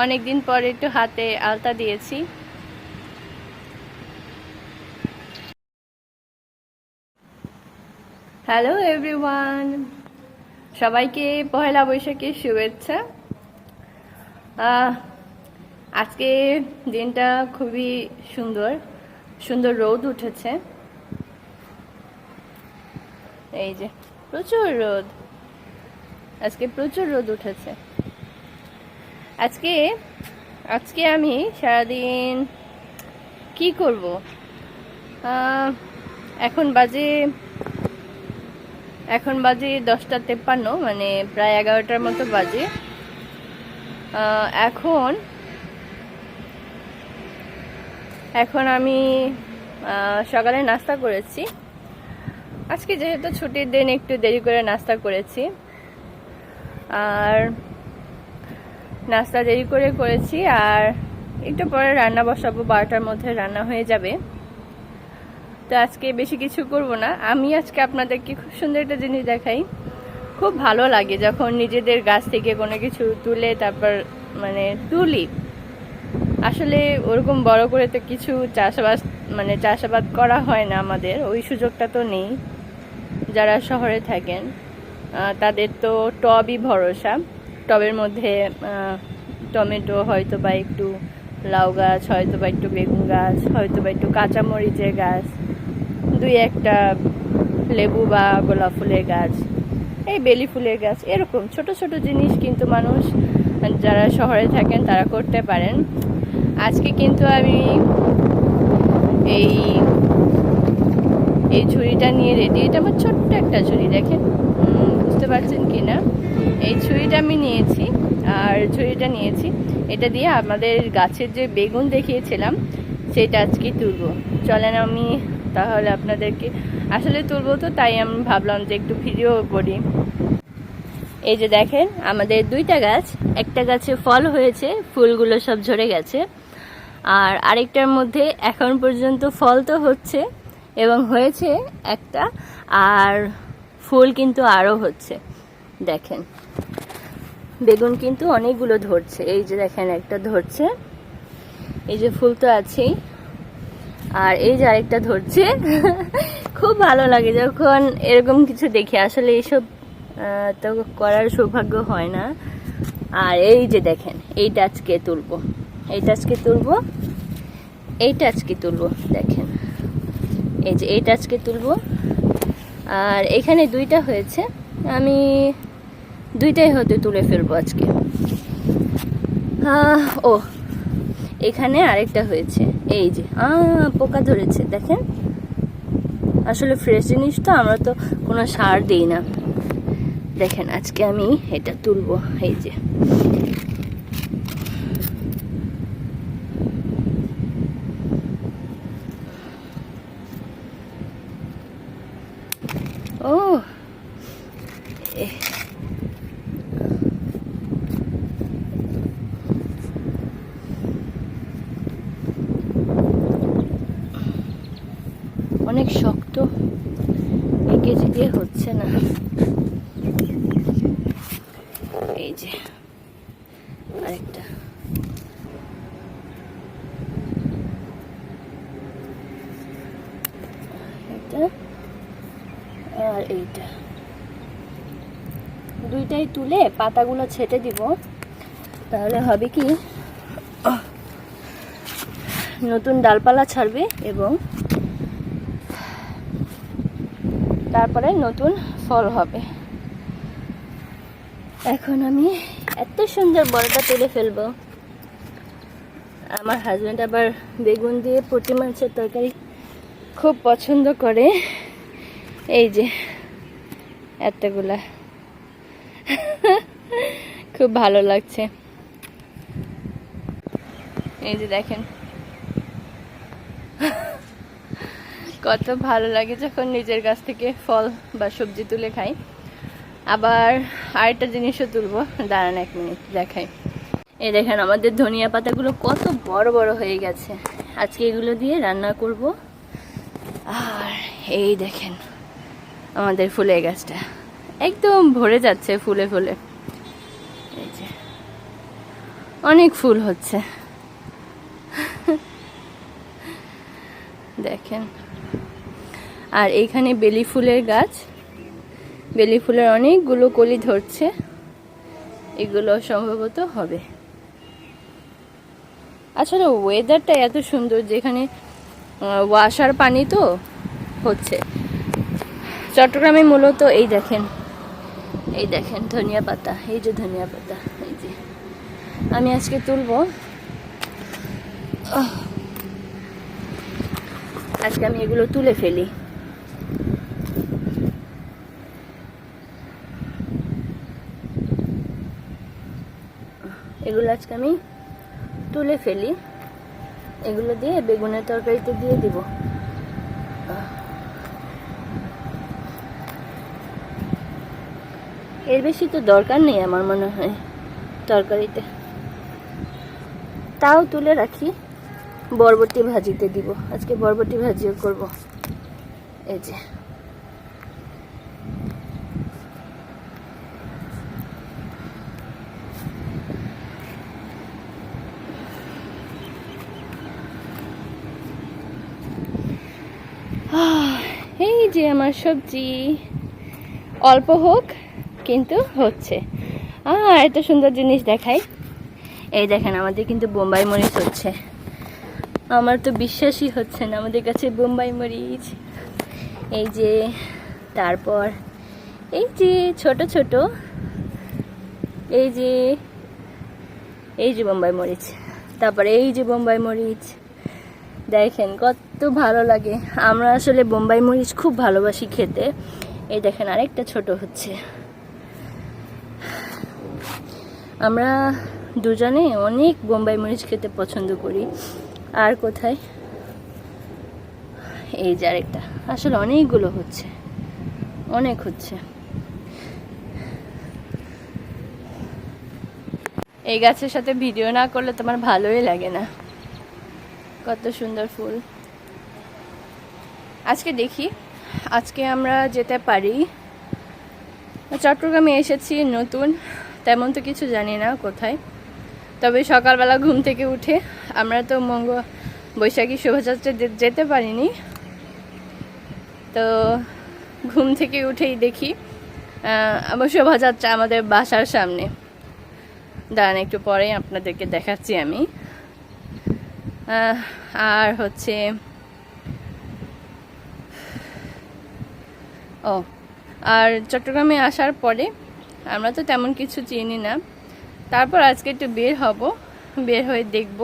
অনেকদিন পরে একটু হাতে আলতা দিয়েছি। হ্যালো এভরিওয়ান, সবাইকে পহেলা বৈশাখের শুভেচ্ছা। আজকে দিনটা খুবই সুন্দর সুন্দর রোদ উঠেছে। এই যে প্রচুর রোদ, আজকে প্রচুর রোদ উঠেছে। আজকে আমি সারাদিন কি করব, এখন বাজে 10:53, মানে প্রায় 11টার মতো বাজে। এখন আমি সকালে নাস্তা করেছি। আজকে যেহেতু ছুটির দিন একটু দেরি করে নাস্তা করেছি, আর নাস্তা দেরি করে করেছি। আর একটু পরে রান্না বসাবো, 12টার মধ্যে রান্না হয়ে যাবে। তো আজকে বেশি কিছু করব না। আমি আজকে আপনাদেরকে খুব সুন্দর একটা জিনিস দেখাই। খুব ভালো লাগে যখন নিজেদের গাছ থেকে কোনো কিছু তুলে তারপর তুলি। আসলে ওরকম বড় করে তো কিছু চাষাবাদ করা হয় না, আমাদের ওই সুযোগটা তো নেই। যারা শহরে থাকেন তাদের তো টবই ভরসা। টবের মধ্যে টমেটো, হয়তো বা একটু লাউ গাছ, হয়তো বা একটু বেগুন গাছ, হয়তো বা একটু কাঁচামরিচের গাছ, 2-1টা লেবু বা গোলাপ ফুলের গাছ, এই বেলি ফুলের গাছ, এরকম ছোট ছোট জিনিস কিন্তু মানুষ যারা শহরে থাকেন তারা করতে পারেন। আজকে কিন্তু আমি এই ছুরিটা নিয়ে রেডি। এটা আমার ছোট্ট একটা ছুরি, দেখেন, বুঝতে পারছেন কি না? এই ছুরিটা আমি নিয়েছি, আর ছুরিটা নিয়েছি এটা দিয়ে আমাদের গাছের যে বেগুন দেখিয়েছিলাম সেটা আজকে তুলবো। চলেন আমি তাহলে আপনাদেরকে আসলে তুলবো, তো তাই আমি ভাবলাম যে একটু ভিডিও করি। এই যে দেখেন, আমাদের 2টা গাছ, একটা গাছে ফল হয়েছে, ফুলগুলো সব ঝরে গেছে, আর আরেকটার মধ্যে এখন পর্যন্ত ফল তো হচ্ছে এবং হয়েছে একটা, আর ফুল কিন্তু আরও হচ্ছে। দেখেন, বেগুন কিন্তু অনেকগুলো ধরছে। এই যে দেখেন, একটা ধরছে, এই যে ফুল তো আছেই, আর এই যে আরেকটা ধরছে। খুব ভালো লাগে যখন এরকম কিছু দেখি। আসলে এইসব তো করার সৌভাগ্য হয় না। আর এই যে দেখেন, এইটা আজকে তুলবো, এইটা আজকে তুলবো, এইটা আজকে তুলবো। দেখেন, এই যে এইটা আজকে তুলবো। আর এখানে 2টা হয়েছে, আমি 2টাই হয়তো তুলে ফেলবো আজকে। ও, এখানে আরেকটা হয়েছে, এই যে পোকা ধরেছে। দেখেন, আসলে ফ্রেশ জিনিস তো, আমরা তো কোনো সার দিই না। দেখেন, আজকে আমি এটা তুলবো। এই যে ও, অনেক শক্ত, এই কেজি দিয়ে হচ্ছে না। এই যে আরেকটা, এটা আর এইটা, 2টাই তুলে পাতাগুলো ছেটে দিব। তাহলে হবে কি, নতুন ডালপালা ছাড়বে এবং তারপরে নতুন ফল হবে। এখন আমি এত সুন্দর বড়টা তুলে ফেলবো। আমার হাজব্যান্ড আবার বেগুন দিয়ে পুঁটি মাছের তরকারি খুব পছন্দ করে। এই যে এতগুলা, খুব ভালো লাগছে। এই যে দেখেন, কত ভালো লাগে যখন নিজের গাছ থেকে ফল বা সবজি তুলে খাই। আবার আরেকটা জিনিসও তুলবো, দাঁড়ান 1 মিনিট দেখাই। এই দেখেন, আমাদের ধনিয়া পাতাগুলো কত বড় বড় হয়ে গেছে। আজকে এগুলো দিয়ে রান্না করব। আর এই দেখেন, আমাদের ফুলের গাছটা একদম ভরে যাচ্ছে ফুলে ফুলে। এই যে, ও অনেক ফুল হচ্ছে দেখেন। আর এইখানে বেলি ফুলের গাছ, বেলি ফুলের অনেকগুলো কলি ধরছে, এগুলো সম্ভবত হবে। আসলে ওয়েদারটা এত সুন্দর, যেখানে ওয়াসার পানি তো হচ্ছে চট্টগ্রামে মূলত। এই দেখেন, এই দেখেন ধনিয়া পাতা, এই যে ধনিয়া পাতা, এই যে আমি আজকে তুলবো। আজকে আমি এগুলো তুলে ফেলি। এগুলো আজকে আমি তুলে ফেলি, এগুলো দিয়ে বেগুনের তরকারিতে দিয়ে দিব। এর বেশি তো দরকার নেই আমার মনে হয় তরকারিতে, তাও তুলে রাখি, বরবটি ভাজিতে দিব। আজকে বরবটি ভাজিও করব। এই যে এই যে আমার সবজি, অল্প হোক কিন্তু হচ্ছে। এত সুন্দর জিনিস দেখাই। এই দেখেন আমাদের কিন্তু বোম্বাই মরিচ হচ্ছে। আমার তো বিশ্বাসই হচ্ছে না আমাদের কাছে বোম্বাই মরিচ। এই যে, তারপর এই যে ছোট ছোট, এই যে, এই যে বোম্বাই মরিচ, তারপরে এই যে বোম্বাই মরিচ, দেখেন কত ভালো লাগে। আমরা আসলে বোম্বাই মরিচ খুব ভালোবাসি খেতে। এই দেখেন আরেকটা ছোট হচ্ছে। আমরা দুজনে অনেক বোম্বাই মরিচ খেতে পছন্দ করি। আর কোথায়, এই যে আরেকটা, আসলে অনেকগুলো হচ্ছে, অনেক হচ্ছে। এই গাছের সাথে ভিডিও না করলে তোমার ভালোই লাগে না, কত সুন্দর ফুল। আজকে দেখি, আজকে আমরা যেতে পারি। চট্টগ্রামে এসেছি নতুন, তেমন তো কিছু জানি না কোথায়। তবে সকালবেলা ঘুম থেকে উঠে আমরা তো বৈশাখী শোভাযাত্রা যেতে পারিনি, তো ঘুম থেকে উঠেই দেখি আবার শোভাযাত্রা আমাদের বাসার সামনে। দাঁড়ান একটু পরে আপনাদেরকে দেখাচ্ছি আমি। আর হচ্ছে আর চট্টগ্রামে আসার পরে আমরা তো তেমন কিছু চিনি না, তারপর আজকে একটু বের হব, বের হয়ে দেখব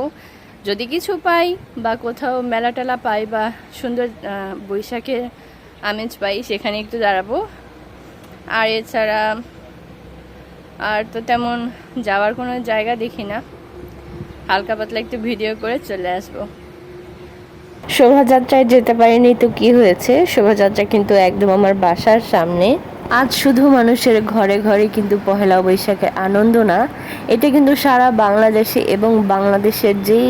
যদি কিছু পাই বা কোথাও মেলা টেলা পাই বা সুন্দর বৈশাখের আমেজ পাই, সেখানে একটু দাঁড়াবো। আর এছাড়া আর তো তেমন যাওয়ার কোনো জায়গা দেখি না, হালকা পাতলা একটু ভিডিও করে চলে আসবো। শোভাযাত্রায় যেতে পারিনি তো কি হয়েছে, শোভাযাত্রা কিন্তু একদম আমার বাসার সামনে। আজ শুধু মানুষের ঘরে ঘরে কিন্তু পহেলা বৈশাখের আনন্দ না, এটা কিন্তু সারা বাংলাদেশে এবং বাংলাদেশের যেই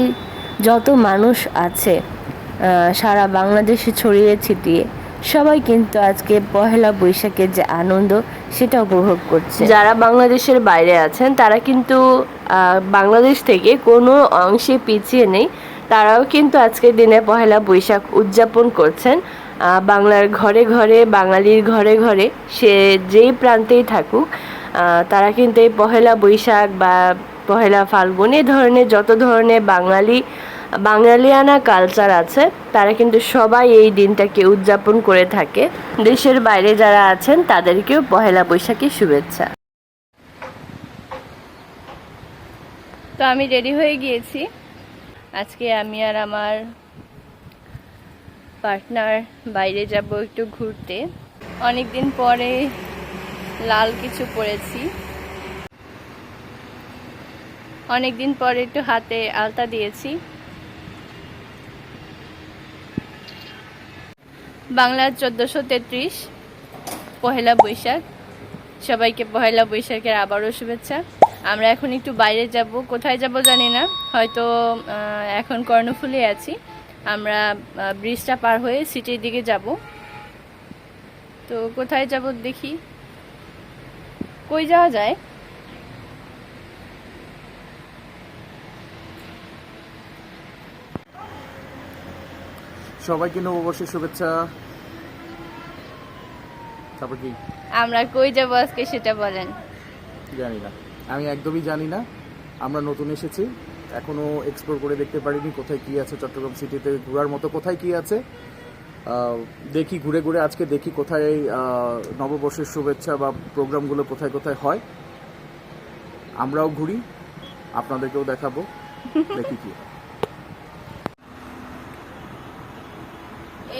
যত মানুষ আছে সারা বাংলাদেশে ছড়িয়ে ছিটিয়ে সবাই কিন্তু আজকে পহেলা বৈশাখের যে আনন্দ সেটা উপভোগ করছে। যারা বাংলাদেশের বাইরে আছেন তারা কিন্তু বাংলাদেশ থেকে কোনো অংশে পিছিয়ে নেই, তারাও কিন্তু আজকের দিনে পহেলা বৈশাখ উদযাপন করছেন। বাংলার ঘরে ঘরে, বাঙালির ঘরে ঘরে, সে যেই প্রান্তেই থাকুক, তারা কিন্তু এই পহেলা বৈশাখ বা পহেলা ফাল্গুন এই ধরনের যত ধরনের বাঙালিয়ানা কালচার আছে, তারা কিন্তু সবাই এই দিনটাকে উদযাপন করে থাকে। দেশের বাইরে যারা আছেন তাদেরকেও পহেলা বৈশাখের শুভেচ্ছা। তো আমি রেডি হয়ে গিয়েছি। আজকে আমি আর আমার পার্টনার বাইরে যাব একটু ঘুরতে। অনেকদিন পরে লাল কিছু পরেছি, অনেকদিন পরে একটু হাতে আলতা দিয়েছি। বাংলার 1433 পহেলা বৈশাখ, সবাইকে পহেলা বৈশাখের আবারও শুভেচ্ছা। আমরা এখন একটু বাইরে যাব, কোথায় যাব জানি না, হয়তো এখন কর্ণফুলী আছি, আমরা ব্রিজটা পার হয়ে সিটির দিকে যাব। তো কোথায় যাব দেখি, কই যাওয়া যায়। সবাইকে নববর্ষের শুভেচ্ছা। তারপর কি আমরা কই যাবো আজকে সেটা বলেন। জানি না, আমি একদমই জানি না। আমরা নতুন এসেছি, এখনো এক্সপ্লোর করে দেখতে পারিনি কোথায় কি আছে। চট্টগ্রাম সিটিতে ঘোরার মতো কোথায় কি আছে দেখি, ঘুরে ঘুরে আজকে দেখি কোথায় নববর্ষের শুভেচ্ছা বা প্রোগ্রামগুলো কোথায় কোথায় হয়। আমরাও ঘুরি, আপনাদেরকেও দেখাবো, দেখি কি হয়।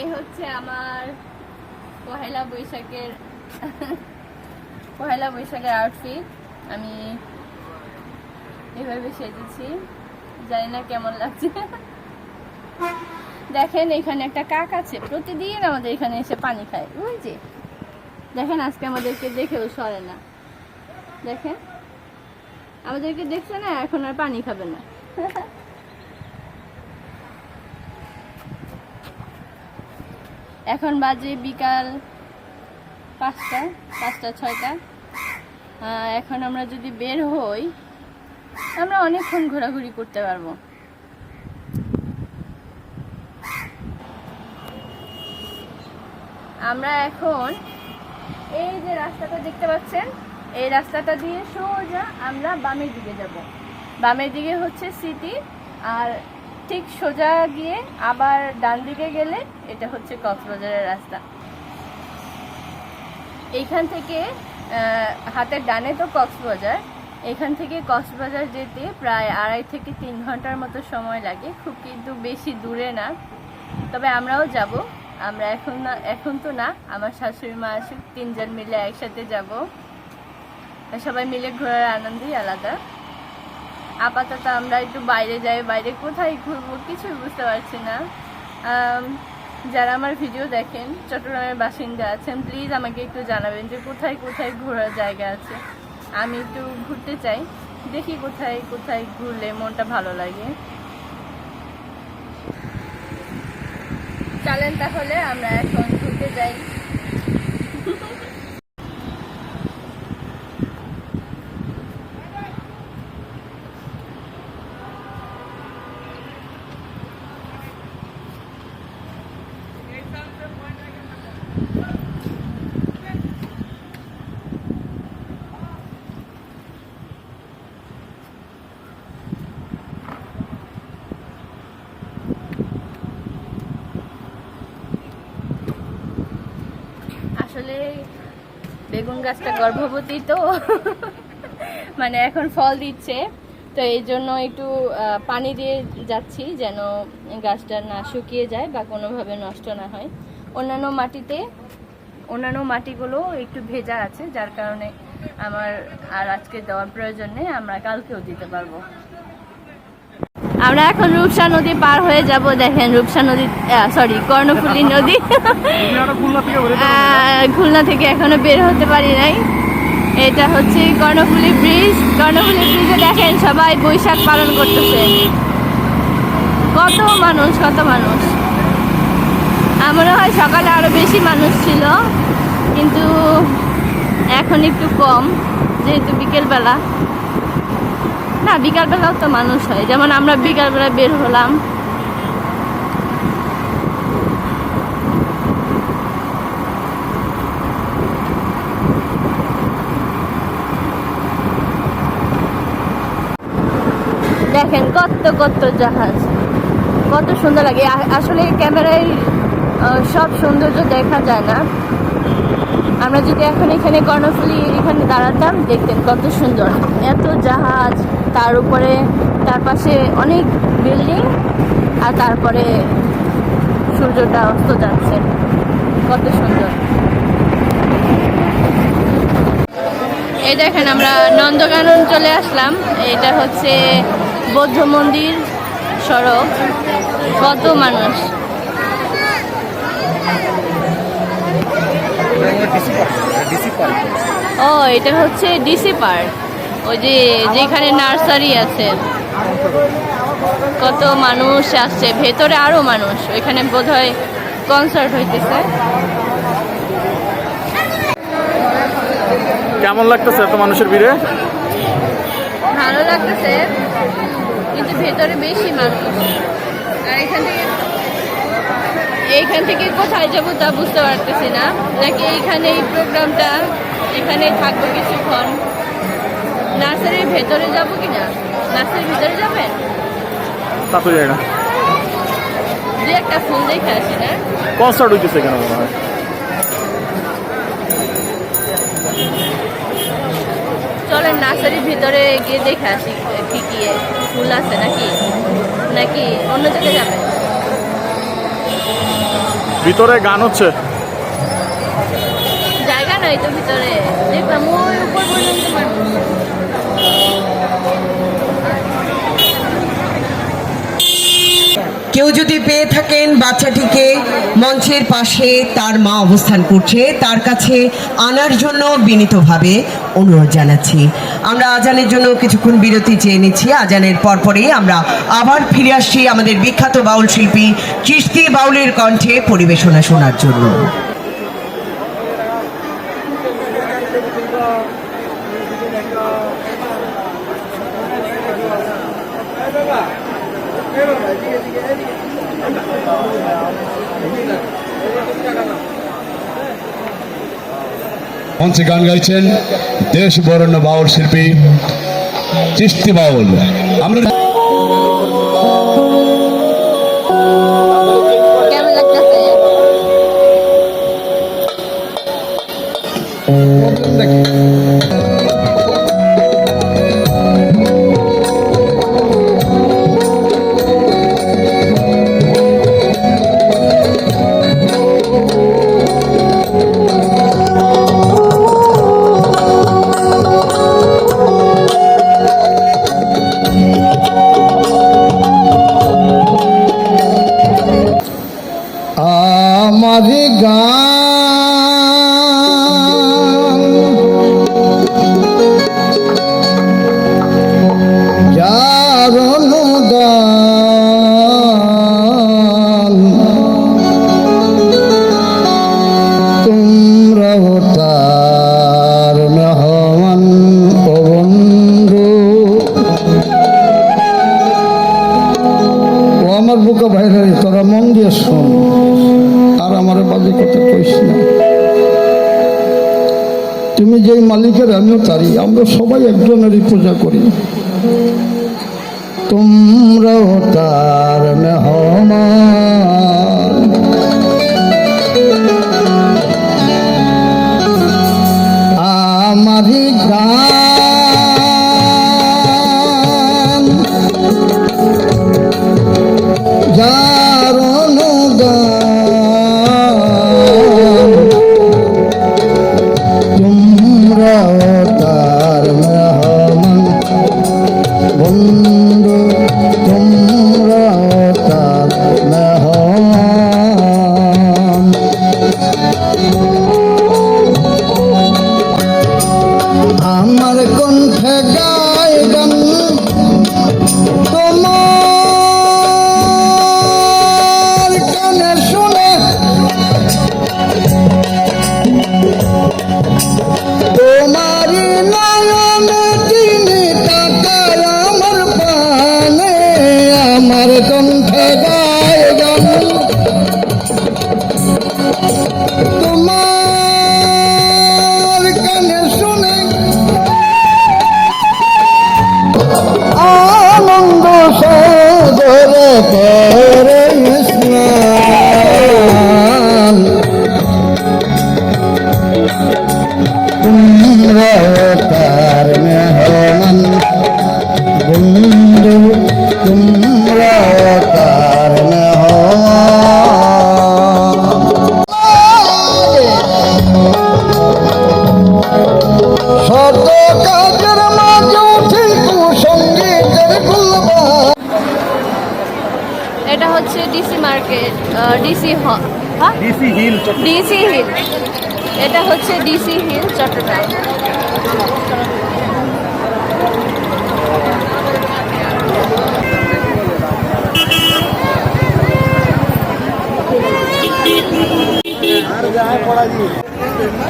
এই হচ্ছে আমার পহেলা বৈশাখের আউটফিট। আমি এভাবে সেজেছি, জানি না কেমন লাগছে। দেখেন এখানে একটা কাক আছে, প্রতিদিন আমাদের এখানে এসে পানি খায়। ওই যে দেখেন, আজকে আমাদেরকে দেখেও সরে না। দেখেন আমাদেরকে দেখছে না, এখন আর পানি খাবে না। এখন বাজে বিকাল 5টা 6টা। এখন আমরা যদি বের হই, আমরা অনেকক্ষণ ঘোরাঘুরি করতে পারবো। আমরা এখন এই যে রাস্তাটা দেখতে পাচ্ছেন, এই রাস্তাটা দিয়ে সোজা আমরা বামের দিকে যাব। বামের দিকে হচ্ছে সিটি, আর ঠিক সোজা গিয়ে আবার ডান দিকে গেলে এটা হচ্ছে কক্সবাজারের রাস্তা। এইখান থেকে হাতের ডানে তো কক্সবাজার, এখান থেকে কক্সবাজার যেতে প্রায় 2.5 থেকে 3 ঘন্টার মতো সময় লাগে। খুব কিন্তু বেশি দূরে না, তবে আমরাও যাব। আমরা এখন তো না, আমার শাশুড়ি মা আসুক, 3 জন মিলে একসাথে যাব। সবাই মিলে ঘোরার আনন্দই আলাদা। আপাতত আমরা একটু বাইরে যাই, বাইরে কোথায় ঘুরবো কিছুই বুঝতে পারছি না। যারা আমার ভিডিও দেখেন, চট্টগ্রামের বাসিন্দা আছেন, প্লিজ আমাকে একটু জানাবেন যে কোথায় কোথায় ঘোরার জায়গা আছে। আমি একটু ঘুরতে চাই, দেখি কোথায় কোথায় ঘুরলে মনটা ভালো লাগে। চলেন তাহলে আমরা এখন ঘুরতে যাই। আসলে বেগুন গাছটা গর্ভবতী তো, মানে এখন ফল দিচ্ছে, তো এই জন্য একটু পানি দিয়ে যাচ্ছি যেন গাছটা না শুকিয়ে যায় বা কোনোভাবে নষ্ট না হয়। অন্যান্য মাটিগুলো একটু ভেজা আছে, যার কারণে আমার আর আজকে দেওয়ার প্রয়োজন নেই, আমরা কালকেও দিতে পারবো। আমরা এখন রূপসা নদী পার হয়ে যাব। দেখেন রূপসা নদী, সরি কর্ণফুলী নদী। খুলনা থেকে এখনো বের হতে পারি নাই। এটা হচ্ছে কর্ণফুলী ব্রিজ। কর্ণফুলী ব্রিজে দেখেন সবাই বৈশাখ পালন করতেছে। কত মানুষ। মনে হয় সকালে আরো বেশি মানুষ ছিল, কিন্তু এখন একটু কম, যেহেতু বিকেলবেলা। না, বিকালবেলাও তো মানুষ হয়, যেমন আমরা বিকালবেলা বের হলাম। দেখেন কত কত জাহাজ, কত সুন্দর লাগে। আসলে ক্যামেরায় সব সৌন্দর্য দেখা যায় না। আমরা যদি এখন এখানে কর্ণফুলী এখানে দাঁড়াতাম, দেখতেন কত সুন্দর, এত জাহাজ, তার উপরে তার পাশে অনেক বিল্ডিং, আর তারপরে সূর্যটা অস্ত যাচ্ছে, কত সুন্দর। এই দেখেন আমরা নন্দকানন চলে আসলাম। এটা হচ্ছে বৌদ্ধ মন্দির সড়ক, কত মানুষ। ও, এটা হচ্ছে ডিসি পার্ক, ওই যে যেখানে নার্সারি আছে। কত মানুষ আসছে, ভেতরে আরো মানুষ, ওইখানে বোধহয় কনসার্ট হইতেছে। কেমন লাগতেছে এত মানুষের ভিড়ে? ভালো লাগতেছে, কিন্তু ভেতরে বেশি মানুষ। আর এখান থেকে এইখান থেকে কোথায় যাবো তা বুঝতে পারতেছি না, নাকি এইখানে এই প্রোগ্রামটা এখানে থাকবো কিছুক্ষণ। নার্সারির ভেতরে যাবো কিনা, নার্সারির ভিতরে যাবেন? তা তো যায় না, দু একটা ফুল দেখে আসি না। কনসার্ট হইতেছে কেন মনে হয়। চলেন নার্সারির ভিতরে গিয়ে দেখে আসি কি কি ফুল আছে, নাকি নাকি অন্য জায়গায় যাবেন? ভিতরে গান হচ্ছে, জায়গা নাই তো ভিতরে, দেখলাম ওই উপর পর্যন্ত মানুষ। কেউ যদি পেয়ে থাকেন বাচ্চাটিকে মঞ্চের পাশে তার মা অবস্থান করছে, তার কাছে আনার জন্য বিনীতভাবে অনুরোধ জানাচ্ছি। আমরা আজানের জন্য কিছুক্ষণ বিরতি চেয়ে নিচ্ছি। আজানের পরপরই আমরা আবার ফিরে আসছি আমাদের বিখ্যাত বাউল শিল্পী চিশতি বাউলের কণ্ঠে পরিবেশনা শোনার জন্য। মঞ্চে গান গাইছেন দেশ বরণ্য বাউল শিল্পী চিশতি বাউল। আমরা কেমন লাগতেছে? আমার গান যার অনুদান তোমরা তার মেহমান ও বন্ধু। ও আমার বুকে বাইরে তোরা মন দিয়ে শোন, আর আমার বাজে কথা কইস না। তুমি যেই মালিকের আমিও তারই, আমরা সবাই একজনেরই পূজা করি। তোমরাও তার মেহমান, আমারই গান যার অনুদান তোমরা তার মেহমান বন্ধু, তোমরা তার মেহমান। আমার কণ্ঠে গায় গান তোমার কানে শুনে, তোমারি নয়ন তিনি তাকায় আমার পানে। আমার কণ্ঠে গায় গান তোমার কানে শুনে, আনন্দ সাগরে করে স্নান। তোমরা তার মেহমান বন্ধু, তোমরা তার মেহমান। শত কাজের মাঝে ঠিক সঙ্গীতের গুলবান। এটা হচ্ছে DC market, DC DC hill DC hill. এটা হচ্ছে ডিসি হিল চট্টগ্রাম।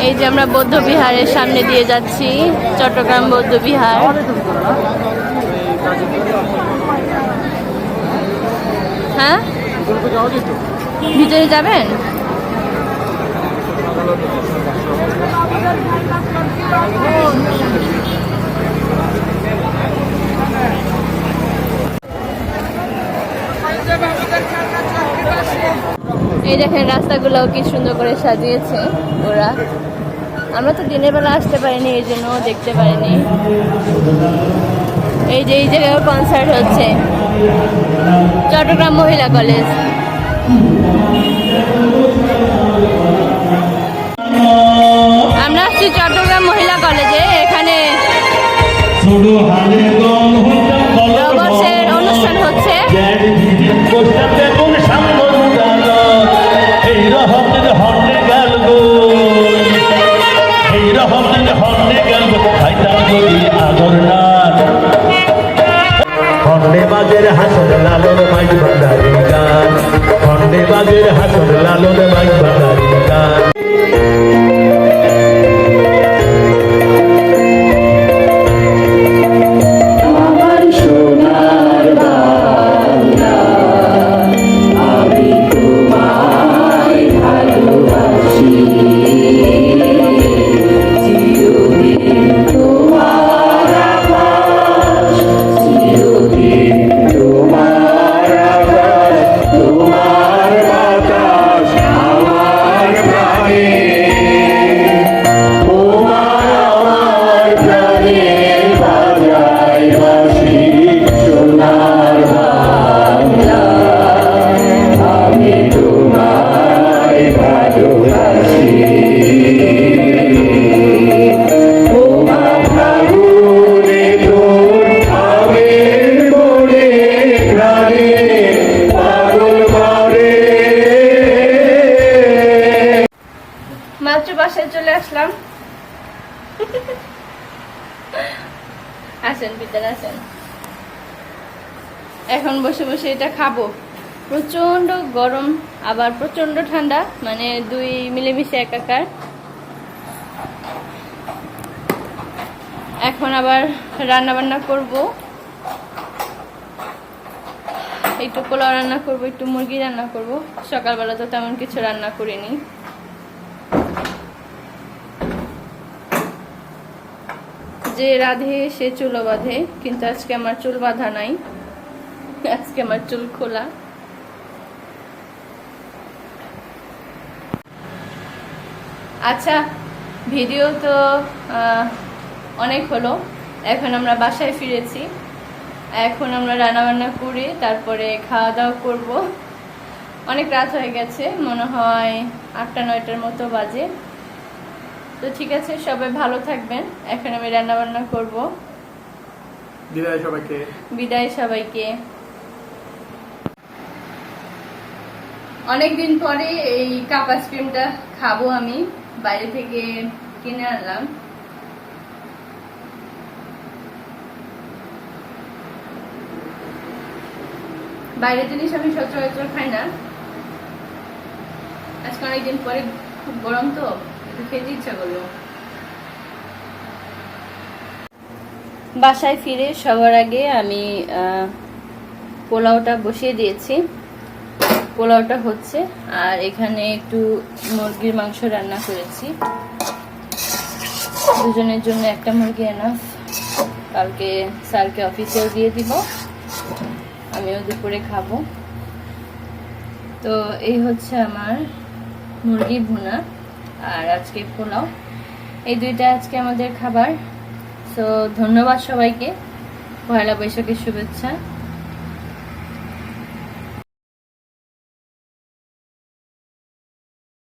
এই যে আমরা বৌদ্ধ বিহারের সামনে দিয়ে যাচ্ছি, চট্টগ্রাম বৌদ্ধ বিহার। হ্যাঁ ভিতরে যাবেন? এই দেখেন রাস্তাগুলোও কি সুন্দর করে সাজিয়েছে ওরা। আমরা তো দিনের বেলা আসতে পারিনি, এই জন্য দেখতে পারিনি। এই যে এই জায়গায় কনসার্ট হচ্ছে, চট্টগ্রাম মহিলা কলেজ। আমরা আসছি চট্টগ্রাম মহিলা কলেজে, এখানে নববর্ষের অনুষ্ঠান হচ্ছে। খন্ডে বাজের হাসন লালন মাইক ভান্ডারি গান, খন্ডে বাজের হাসন লালন মাইক ভান্ডারি গান। মাত্র বাসায় চলে আসলাম। আসেন ভিতরে আসেন। এখন বসে বসে এটা খাবো। প্রচন্ড গরম আবার প্রচন্ড ঠান্ডা, মানে দুই মিলেমিশে একাকার। এখন আবার রান্না বান্না করব, একটু পোলাও রান্না করব, একটু মুরগি রান্না করব। সকালবেলা তো তেমন কিছু রান্না করিনি। যে রাধে সে চুলো বাঁধে, কিন্তু আজকে আমার চুল বাঁধা নাই, আজকে আমার চুল খোলা। আচ্ছা, ভিডিও তো অনেক হলো, এখন আমরা বাসায় ফিরেছি। এখন আমরা রান্না বান্না করে তারপরে খাওয়া দাওয়া করব। অনেক রাত হয়ে গেছে, মনে হয় 8টা-9টার মতো বাজে। তো ঠিক আছে, সবাই ভালো থাকবেন। এখন আমি রান্না বান্না করব। বিদায় সবাইকে। বিদায় সবাইকে। অনেকদিন পরে এই কাপ আইসক্রিমটা খাবো আমি, বাইরে থেকে কিনে আনলাম। বাইরের জিনিস আমি সচরাচর খাই না, আজকে অনেকদিন পরে, খুব গরম তো একটু খেতে ইচ্ছা করলো। বাসায় ফিরে সবার আগে আমি পোলাওটা বসিয়ে দিয়েছি, পোলাওটা হচ্ছে। আর এখানে একটু মুরগির মাংস রান্না করেছি, দুজনের জন্য একটা মুরগি এনাফ। কালকে স্যারকে অফিসেও দিয়ে দিব, আমিও দুপুরে খাবো। তো এই হচ্ছে আমার মুরগি ভুনা আর আজকে পোলাও, এই দুইটা আজকে আমাদের খাবার। তো ধন্যবাদ সবাইকে, পয়লা বৈশাখের শুভেচ্ছা।